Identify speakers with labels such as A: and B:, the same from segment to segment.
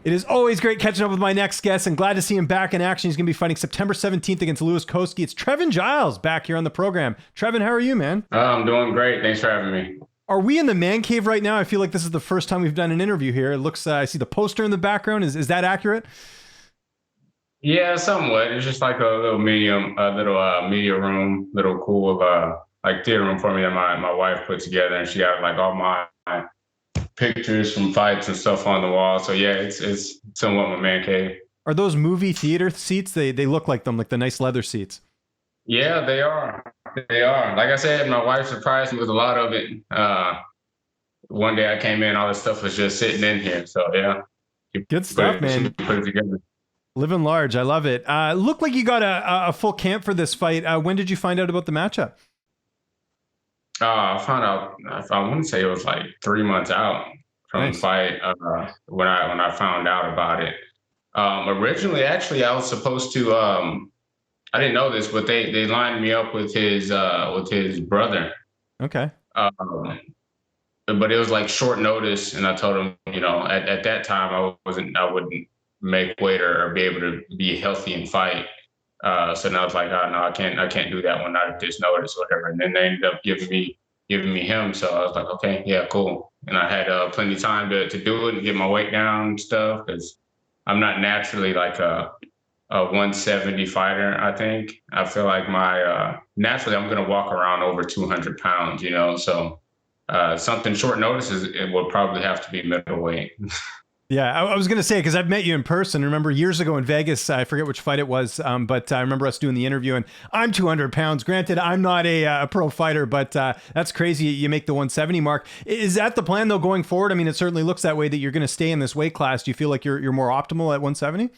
A: It is always great catching up with my next guest, and glad to see him back in action. He's going to be fighting September 17th against Louis Cosce. It's Trevin Giles back here on the program. Trevin, how are you, man?
B: I'm doing great. Thanks for having me.
A: Are we in the man cave right now? I feel like this is the first time we've done an interview here. It looks, I see the poster in the background. Is that accurate?
B: Yeah, somewhat. It's just like a little media room, little cool like theater room for me that my wife put together, and she got like all my pictures from fights and stuff on the wall. So yeah, it's somewhat my man cave.
A: Are those movie theater seats? They look like them, like the nice leather seats.
B: Yeah, they are. They are. Like I said, my wife surprised me with a lot of it. One day I came in, all this stuff was just sitting in here. So yeah,
A: good stuff, man.
B: Put it together.
A: Living large, I love it. Looked like you got a full camp for this fight. When did you find out about the matchup?
B: I found out. I want to say it was like 3 months out from the fight when I found out about it. Originally, actually, I was supposed to. I didn't know this, but they lined me up with his brother.
A: Okay.
B: But it was like short notice, and I told him, at that time I wouldn't make weight or be able to be healthy and fight. So now I was like, oh, no, I can't do that one, not at this notice, or whatever. And then they ended up giving me him. So I was like, okay, yeah, cool. And I had plenty of time to do it and get my weight down and stuff, because I'm not naturally like a 170 fighter. I think I feel like naturally I'm going to walk around over 200 pounds, so something short notice it will probably have to be middleweight.
A: Yeah, I was going to say, because I've met you in person. I remember years ago in Vegas, I forget which fight it was, but I remember us doing the interview, and I'm 200 pounds. Granted, I'm not a pro fighter, but that's crazy. You make the 170 mark. Is that the plan, though, going forward? I mean, it certainly looks that way, that you're going to stay in this weight class. Do you feel like you're more optimal at 170?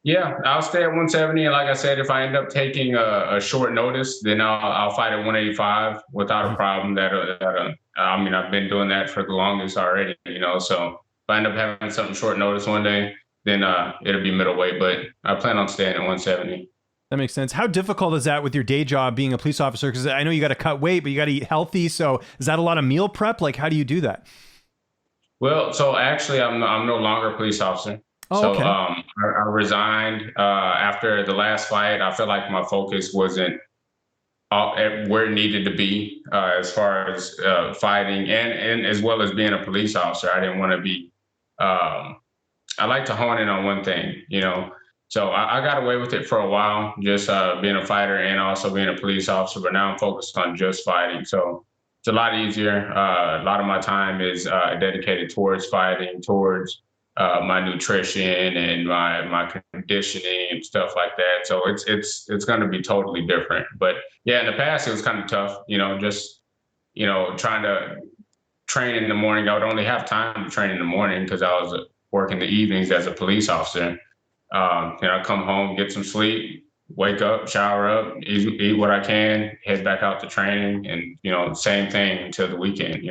B: Yeah, I'll stay at 170. And like I said, if I end up taking a short notice, then I'll fight at 185 without a problem. I mean, I've been doing that for the longest already, so. If I end up having something short notice one day, then it'll be middleweight, but I plan on staying at 170.
A: That makes sense. How difficult is that with your day job being a police officer? Because I know you got to cut weight, but you got to eat healthy. So is that a lot of meal prep? Like, how do you do that?
B: Well, so actually, I'm no longer a police officer.
A: Oh, okay.
B: I resigned after the last fight. I felt like my focus wasn't where it needed to be as far as fighting and as well as being a police officer. I didn't want to be. I like to hone in on one thing, So I got away with it for a while, just being a fighter and also being a police officer. But now I'm focused on just fighting. So it's a lot easier. A lot of my time is dedicated towards fighting, towards my nutrition and my conditioning and stuff like that. So it's going to be totally different. But yeah, in the past it was kind of tough, trying to train in the morning. I would only have time to train in the morning because I was working the evenings as a police officer. I come home, get some sleep, wake up, shower up, eat what I can, head back out to training, and same thing until the weekend.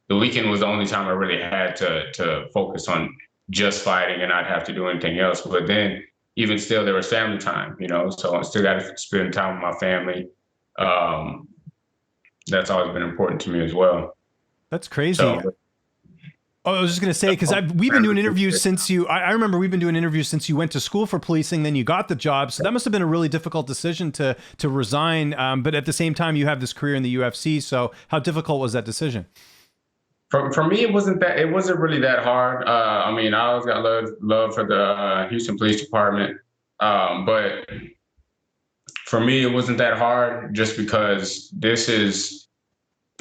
B: The weekend was the only time I really had to focus on just fighting and not have to do anything else. But then even still, there was family time, so I still got to spend time with my family. That's always been important to me as well.
A: That's crazy. So, I was just going to say, because we've been doing interviews since I remember we've been doing interviews since you went to school for policing, then you got the job. So that must have been a really difficult decision to resign. But at the same time, you have this career in the UFC. So how difficult was that decision?
B: For me, it wasn't really that hard. I mean, I always got love for the Houston Police Department. But for me, it wasn't that hard just because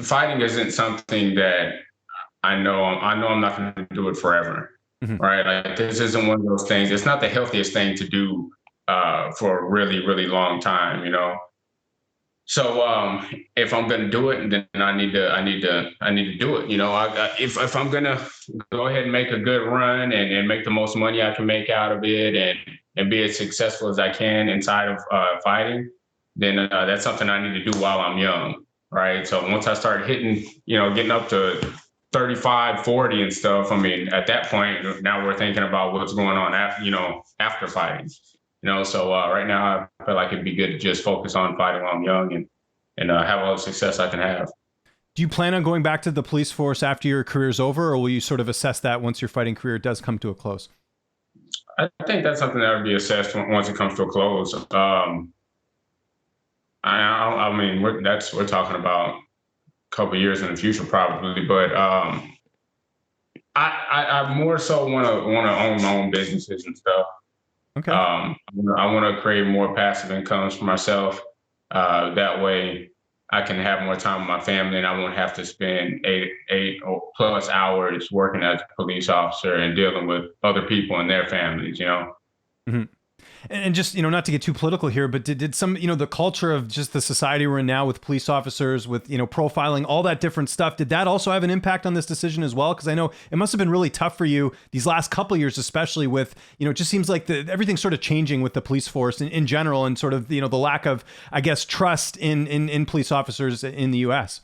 B: fighting isn't something that I know I'm not going to do it forever, right? Like, this isn't one of those things. It's not the healthiest thing to do for a really, really long time, So if I'm going to do it, then I need to do it. If I'm going to go ahead and make a good run and make the most money I can make out of it and be as successful as I can inside of fighting, then that's something I need to do while I'm young. Right. So once I start hitting, getting up to 35, 40 and stuff, I mean, at that point, now we're thinking about what's going on after fighting, so right now I feel like it'd be good to just focus on fighting while I'm young and have all the success I can have.
A: Do you plan on going back to the police force after your career's over, or will you sort of assess that once your fighting career does come to a close?
B: I think that's something that would be assessed once it comes to a close. I mean, we're talking about a couple of years in the future probably, but I more so want to own my own businesses and stuff.
A: Okay.
B: I want to create more passive incomes for myself. That way, I can have more time with my family, and I won't have to spend eight or plus hours working as a police officer and dealing with other people and their families. You know.
A: Mhm. And just, not to get too political here, but did some, the culture of just the society we're in now with police officers, with, profiling, all that different stuff, did that also have an impact on this decision as well? Because I know it must have been really tough for you these last couple of years, especially with, it just seems like everything's sort of changing with the police force in general, and sort of, the lack of, I guess, trust in police officers in the US.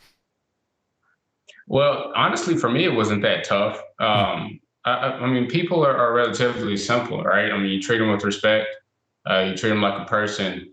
B: Well, honestly, for me, it wasn't that tough. I mean, people are relatively simple, right? I mean, you treat them with respect, you treat them like a person,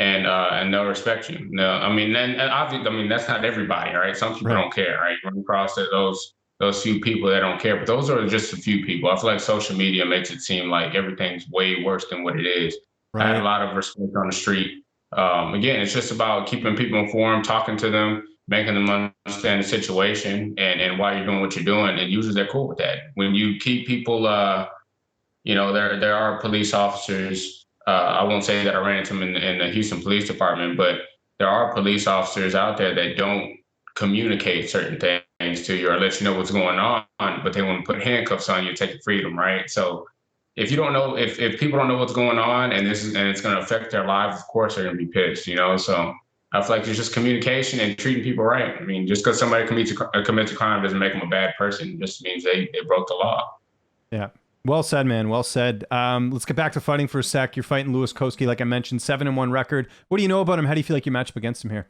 B: and they'll respect you. No, I mean, and obviously, I mean, that's not everybody, right? Some people
A: Right.
B: don't care, right? You run across those few people that don't care, but those are just a few people. I feel like social media makes it seem like everything's way worse than what it is. I had a
A: Right.
B: lot of respect on the street. Again, it's just about keeping people informed, talking to them, making them understand the situation and why you're doing what you're doing, and usually they're cool with that. When you keep people, there are police officers. I won't say that I ran into them in the Houston Police Department, but there are police officers out there that don't communicate certain things to you or let you know what's going on, but they want to put handcuffs on you, take your freedom, right? So if you don't know, if people don't know what's going on and it's going to affect their lives, of course they're going to be pissed, you know. So I feel like there's just communication and treating people right. I mean, just because somebody commits a crime doesn't make them a bad person. It just means they broke the law.
A: Yeah. Well said, man. Well said. Let's get back to fighting for a sec. You're fighting Louis Cosce, like I mentioned, 7-1 record. What do you know about him? How do you feel like you match up against him here?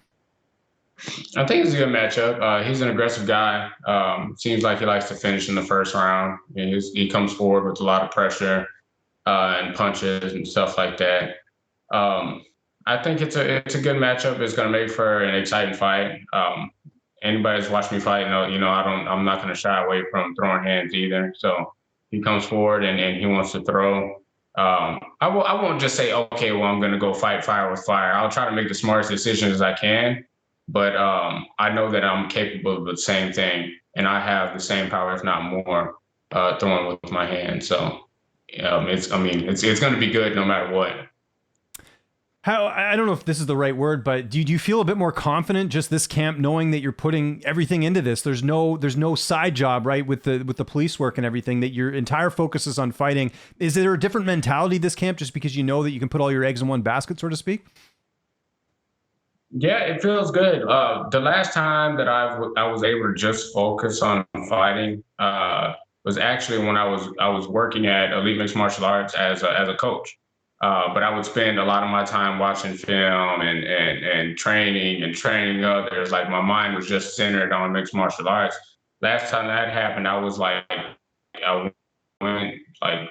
B: I think it's a good matchup. He's an aggressive guy. Seems like he likes to finish in the first round. He comes forward with a lot of pressure and punches and stuff like that. Um, I think it's a good matchup. It's going to make for an exciting fight. Anybody that's watched me fight, I'm not going to shy away from throwing hands either. So he comes forward and he wants to throw. I won't just say, okay, well, I'm going to go fight fire with fire. I'll try to make the smartest decisions as I can. But I know that I'm capable of the same thing, and I have the same power, if not more, throwing with my hands. So it's going to be good no matter what.
A: How, I don't know if this is the right word, but do you feel a bit more confident just this camp, knowing that you're putting everything into this? There's no side job, right, with the police work and everything. That your entire focus is on fighting. Is there a different mentality this camp, just because you know that you can put all your eggs in one basket, so to speak?
B: Yeah, it feels good. The last time that I was able to just focus on fighting was actually when I was working at Elite Mixed Martial Arts as a coach. But I would spend a lot of my time watching film and training others. Like my mind was just centered on mixed martial arts. Last time that happened, I was like, I went like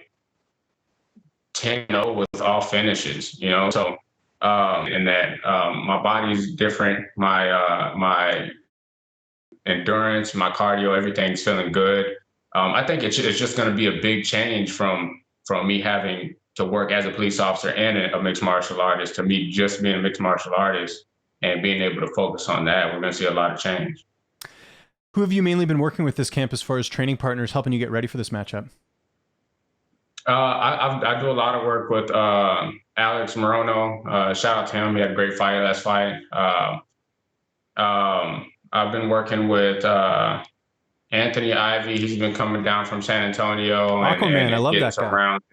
B: 10-0 with all finishes, you know. So and that my body's different, my endurance, my cardio, everything's feeling good. I think it's just going to be a big change from me having to work as a police officer and a mixed martial artist to me just being a mixed martial artist and being able to focus on that. We're going to see a lot of change.
A: Who have you mainly been working with this camp as far as training partners, helping you get ready for this matchup?
B: I do a lot of work with Alex Morono. Shout out to him. He had a great fight last fight. I've been working with Anthony Ivy. He's been coming down from San Antonio
A: Aquaman, I
B: and
A: love
B: getting
A: that
B: some
A: guy.
B: rounds.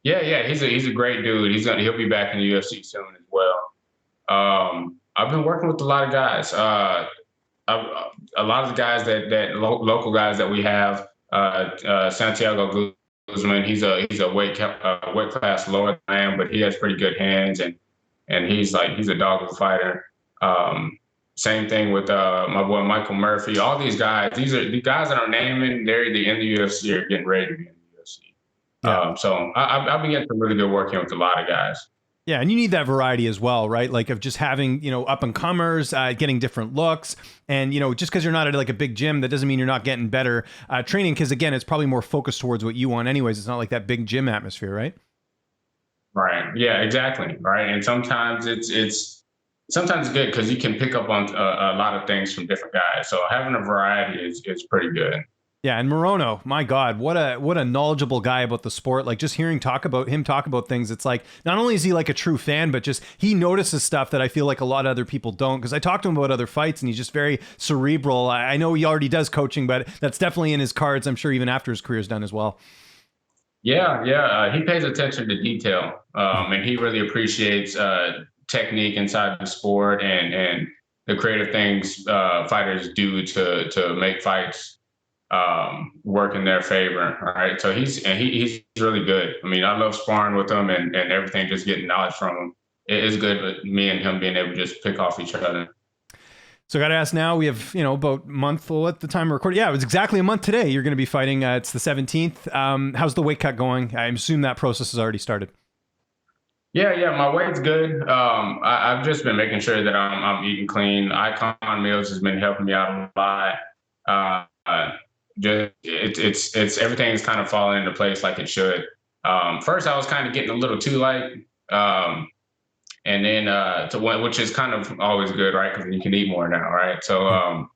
B: Yeah, he's a great dude. He'll be back in the UFC soon as well. I've been working with a lot of guys. A lot of the guys local guys that we have. Santiago Guzman. He's a weight class lower than I am, but he has pretty good hands and he's a dog of a fighter. Same thing with my boy Michael Murphy. All these guys. These are the guys that I'm naming. They're either in the UFC or getting ready to be in the UFC.
A: Yeah.
B: So I've been getting some really good working with a lot of guys.
A: Yeah, and you need that variety as well, right? Like of just having, up and comers, getting different looks, and just because you're not at like a big gym, that doesn't mean you're not getting better training. Because again, it's probably more focused towards what you want, anyways. It's not like that big gym atmosphere, right?
B: Right. Yeah, exactly. Right. And sometimes it's sometimes good because you can pick up on a lot of things from different guys. So having a variety is pretty good.
A: Yeah, and Morono, my God, what a knowledgeable guy about the sport. Like just hearing talk about things, it's like not only is he like a true fan, but just he notices stuff that I feel like a lot of other people don't. Because I talked to him about other fights, and he's just very cerebral. I know he already does coaching, but that's definitely in his cards. I'm sure even after his career's done as well.
B: Yeah, yeah. He pays attention to detail, and he really appreciates technique inside the sport and the creative things fighters do to make fights work in their favor. All right. So he's really good. I mean, I love sparring with him and everything, just getting knowledge from him. It is good with me and him being able to just pick off each other.
A: So I got to ask now, we have, about a month at the time of recording. Yeah, it was exactly a month today. You're going to be fighting. It's the 17th. How's the weight cut going? I assume that process has already started.
B: Yeah, yeah, my weight's good. I've just been making sure that I'm eating clean. Icon Meals has been helping me out a lot. Just it's everything's kind of falling into place like it should. First, I was kind of getting a little too light, and then which is kind of always good, right? Because you can eat more now, right? So,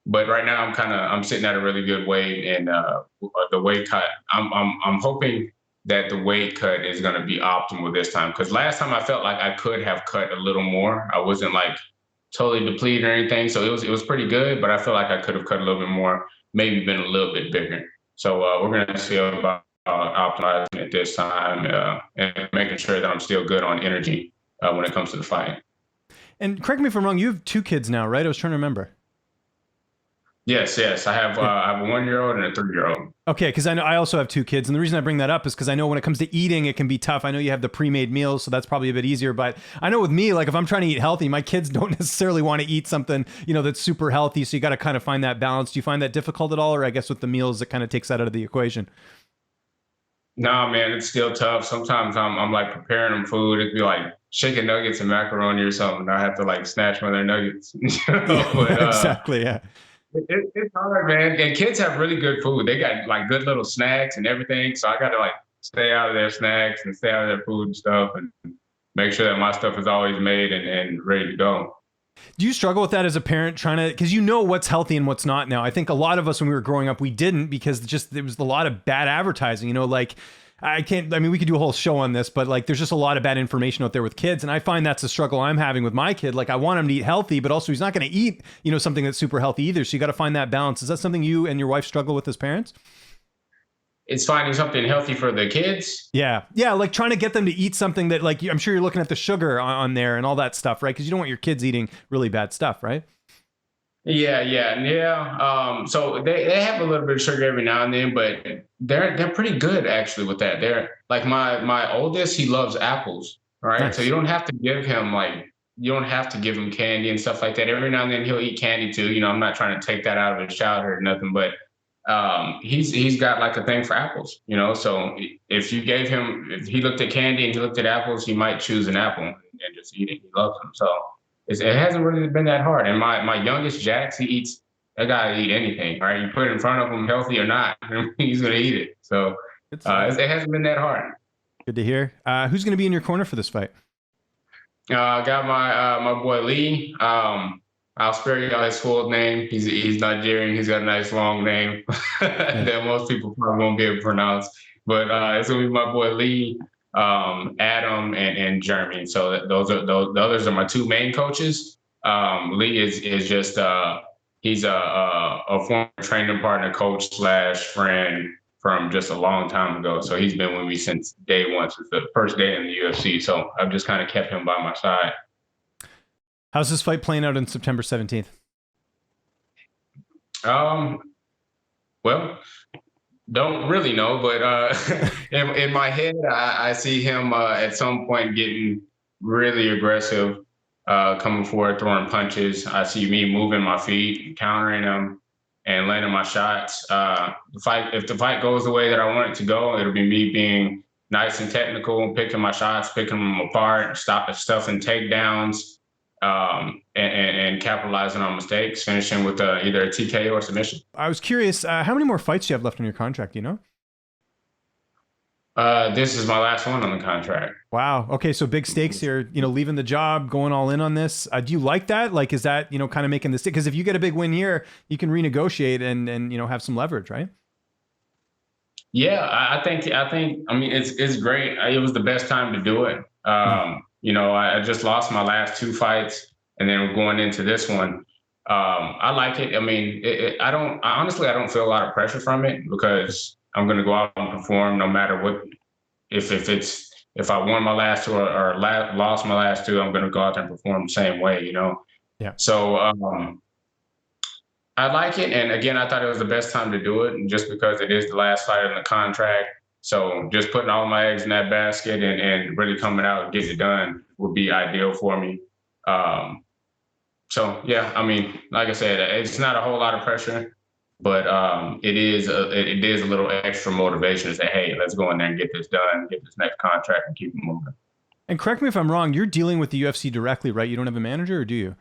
B: but right now I'm sitting at a really good weight, and the weight cut. I'm hoping that the weight cut is going to be optimal this time because last time I felt like I could have cut a little more. I wasn't like totally depleted or anything, so it was pretty good. But I feel like I could have cut a little bit more, maybe been a little bit bigger. So we're going to see about optimizing it this time and making sure that I'm still good on energy when it comes to the fight.
A: And correct me if I'm wrong, you have two kids now, right? I was trying to remember.
B: Yes, yes. I have a 1-year-old and a 3-year-old.
A: Okay, because I know I also have two kids, and the reason I bring that up is because I know when it comes to eating, it can be tough. I know you have the pre-made meals, so that's probably a bit easier. But I know with me, like if I'm trying to eat healthy, my kids don't necessarily want to eat something that's super healthy. So you got to kind of find that balance. Do you find that difficult at all, or I guess with the meals, it kind of takes that out of the equation?
B: No, man, it's still tough. Sometimes I'm like preparing them food. It'd be like chicken nuggets and macaroni or something. I have to like snatch one of their nuggets. But
A: Exactly. Yeah.
B: it's hard, man. And kids have really good food. They got like good little snacks and everything. So I got to like stay out of their snacks and stay out of their food and stuff and make sure that my stuff is always made and ready to go.
A: Do you struggle with that as a parent trying to, because you know what's healthy and what's not now? I think a lot of us when we were growing up, we didn't because just there was a lot of bad advertising, like we could do a whole show on this, but like there's just a lot of bad information out there with kids. And I find that's a struggle I'm having with my kid. Like I want him to eat healthy, but also he's not going to eat, something that's super healthy either. So you got to find that balance. Is that something you and your wife struggle with as parents?
B: It's finding something healthy for the kids.
A: Yeah. Yeah. Like trying to get them to eat something that like, I'm sure you're looking at the sugar on there and all that stuff, right? Because you don't want your kids eating really bad stuff, right?
B: Yeah, yeah, yeah. So they have a little bit of sugar every now and then, but they're pretty good actually with that. They're like my oldest, he loves apples, right?
A: Nice.
B: So you don't have to give him candy and stuff like that. Every now and then he'll eat candy too. I'm not trying to take that out of his childhood or nothing, but he's got like a thing for apples, So if he looked at candy and he looked at apples, he might choose an apple and just eat it. He loves them. So it hasn't really been that hard. And my youngest Jax, that guy eat anything, right? You put it in front of him, healthy or not, he's gonna eat it. So it hasn't been that hard.
A: Good to hear. Who's going to be in your corner for this fight?
B: I got my boy Lee. I'll spare you his full name. He's Nigerian. He's got a nice long name that most people probably won't be able to pronounce. But it's gonna be my boy Lee, Adam, and Jeremy. So the others are my two main coaches. Lee is just he's a former training partner, coach slash friend from just a long time ago. So he's been with me since day one, since the first day in the UFC. So I've just kind of kept him by my side.
A: How's this fight playing out on September 17th?
B: Well, don't really know, but in my head, I see him at some point getting really aggressive, coming forward, throwing punches. I see me moving my feet, countering him, and landing my shots. If the fight goes the way that I want it to go, it'll be me being nice and technical, picking my shots, picking them apart, stopping stuff and takedowns, and capitalizing on mistakes, finishing with either a TK or submission.
A: I was curious, how many more fights do you have left on your contract? Do you know?
B: This is my last one on the contract.
A: Wow. Okay. So big stakes here, leaving the job, going all in on this. Do you like that? Like, is that, kind of making this, because if you get a big win here, you can renegotiate and have some leverage, right?
B: Yeah, I mean, it's great. It was the best time to do it. I just lost my last two fights, and then we're going into this one. I like it. I mean, honestly, I don't feel a lot of pressure from it because I'm going to go out and perform no matter what. If I won my last two or lost my last two, I'm going to go out there and perform the same way.
A: Yeah.
B: So I like it. And again, I thought it was the best time to do it. And just because it is the last fight in the contract. So just putting all my eggs in that basket and really coming out and getting it done would be ideal for me. So, yeah, I mean, like I said, it's not a whole lot of pressure, but it is a little extra motivation to say, hey, let's go in there and get this done, get this next contract and keep it moving.
A: And correct me if I'm wrong, you're dealing with the UFC directly, right? You don't have a manager, or do you?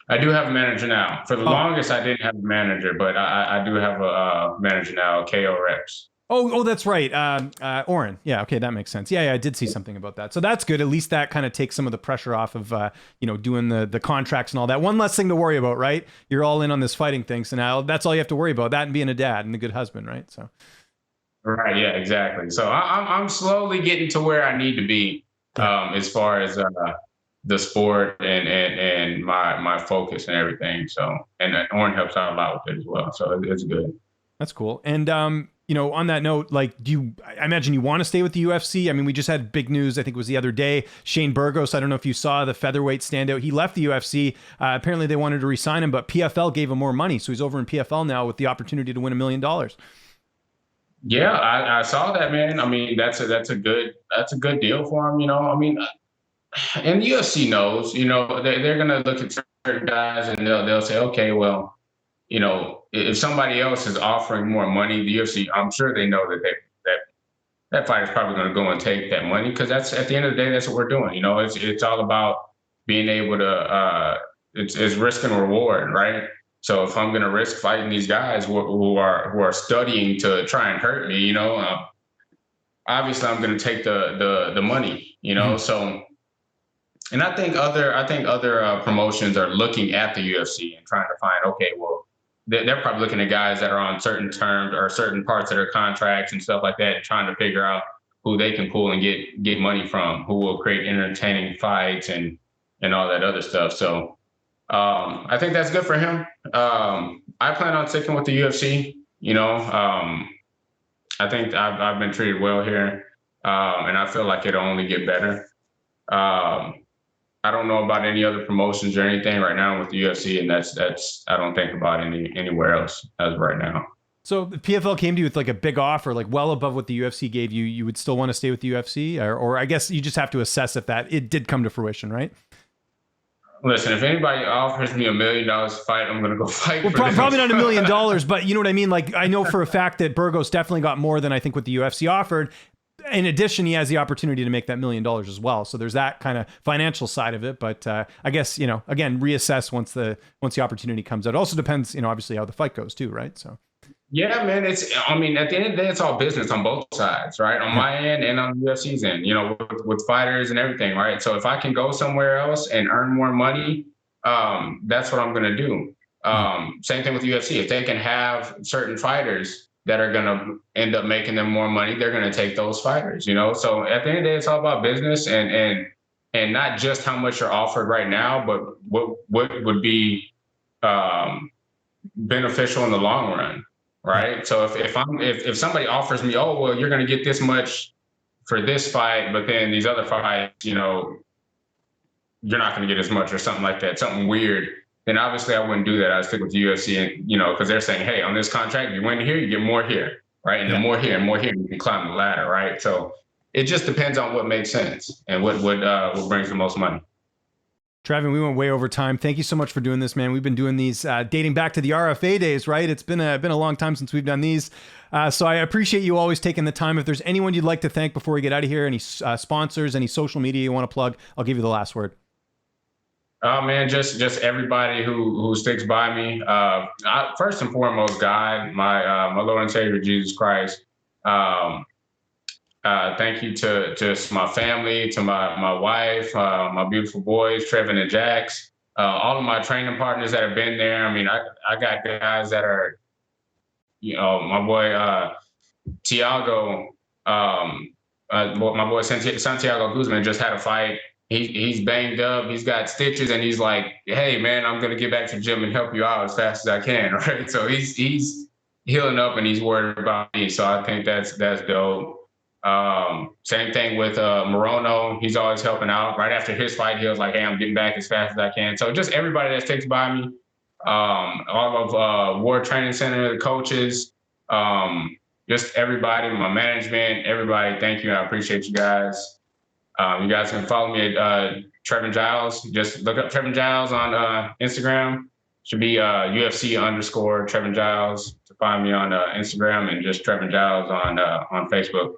B: I do have a manager now. For the longest, I didn't have a manager, but I do have a manager now, KO Reps.
A: Oh, that's right. Oren. Yeah. Okay. That makes sense. Yeah. I did see something about that. So that's good. At least that kind of takes some of the pressure off of, doing the contracts and all that. One less thing to worry about, right? You're all in on this fighting thing. So now that's all you have to worry about, that and being a dad and a good husband, right? So.
B: Right. Yeah, exactly. So I'm slowly getting to where I need to be as far as the sport and my focus and everything. So, and Oren helps out a lot with it as well. So it's good.
A: That's cool. And, on that note, like, I imagine you want to stay with the UFC? I mean, we just had big news, I think it was the other day. Shane Burgos, I don't know if you saw the featherweight standout. He left the UFC. Apparently they wanted to re-sign him, but PFL gave him more money. So he's over in PFL now with the opportunity to win $1 million.
B: Yeah, I saw that, man. I mean, that's a good deal for him. I mean, and the UFC knows, they're going to look at certain guys and they'll say, okay, well, if somebody else is offering more money, the UFC, I'm sure they know that fight is probably going to go and take that money, because that's, at the end of the day, that's what we're doing. It's all about being able to, it's risk and reward, right? So if I'm going to risk fighting these guys who are studying to try and hurt me, obviously I'm going to take the money,
A: Mm-hmm.
B: So. And I think other promotions are looking at the UFC and trying to find, okay, well, they're probably looking at guys that are on certain terms or certain parts of their contracts and stuff like that, and trying to figure out who they can pull and get money from, who will create entertaining fights and all that other stuff. So I think that's good for him. I plan on sticking with the UFC. I think I've been treated well here, and I feel like it'll only get better. I don't know about any other promotions or anything right now with the UFC, and that's I don't think about anywhere else as of right now.
A: So if PFL came to you with like a big offer, like well above what the UFC gave you, you would still want to stay with the UFC, or I guess you just have to assess if that it did come to fruition, right?
B: Listen, if anybody offers me $1 million to fight, I'm going to go fight.
A: Well, probably not $1 million, but you know what I mean? Like, I know for a fact that Burgos definitely got more than I think what the UFC offered. In addition, he has the opportunity to make that $1 million as well. So there's that kind of financial side of it. But I guess, again, reassess once the opportunity comes out. It also depends, obviously how the fight goes too, right? So.
B: Yeah, man. At the end of the day, it's all business on both sides, right? On my end and on the UFC's end, with fighters and everything, right? So if I can go somewhere else and earn more money, that's what I'm going to do. Same thing with the UFC. If they can have certain fighters that are going to end up making them more money, they're going to take those fighters, So at the end of the day, it's all about business and not just how much you're offered right now, but what would be beneficial in the long run, right? So if somebody offers me, oh, well, you're going to get this much for this fight, but then these other fights, you're not going to get as much or something like that, something weird, then obviously I wouldn't do that. I'd stick with the UFC, and because they're saying, hey, on this contract, you win here, you get more here, right? And then more here and more here, you can climb the ladder, right? So it just depends on what makes sense and what brings the most money.
A: Trevin, we went way over time. Thank you so much for doing this, man. We've been doing these dating back to the RFA days, right? It's been a long time since we've done these. So I appreciate you always taking the time. If there's anyone you'd like to thank before we get out of here, any sponsors, any social media you want to plug, I'll give you the last word.
B: Oh man, just everybody who sticks by me. First and foremost, God, my Lord and Savior Jesus Christ. Thank you to just my family, to my wife, my beautiful boys, Trevin and Jax, all of my training partners that have been there. I mean, I got guys that are, my boy Tiago, my boy Santiago Guzman just had a fight. He's banged up. He's got stitches, and he's like, "Hey, man, I'm gonna get back to the gym and help you out as fast as I can." Right? So he's healing up, and he's worried about me. So I think that's dope. Same thing with Morono. He's always helping out. Right after his fight, he was like, "Hey, I'm getting back as fast as I can." So just everybody that sticks by me, all of Ward Training Center, the coaches, just everybody, my management, everybody. Thank you. I appreciate you guys. You guys can follow me at Trevin Giles. Just look up Trevin Giles on Instagram. Should be UFC_Trevin Giles to find me on Instagram, and just Trevin Giles on Facebook.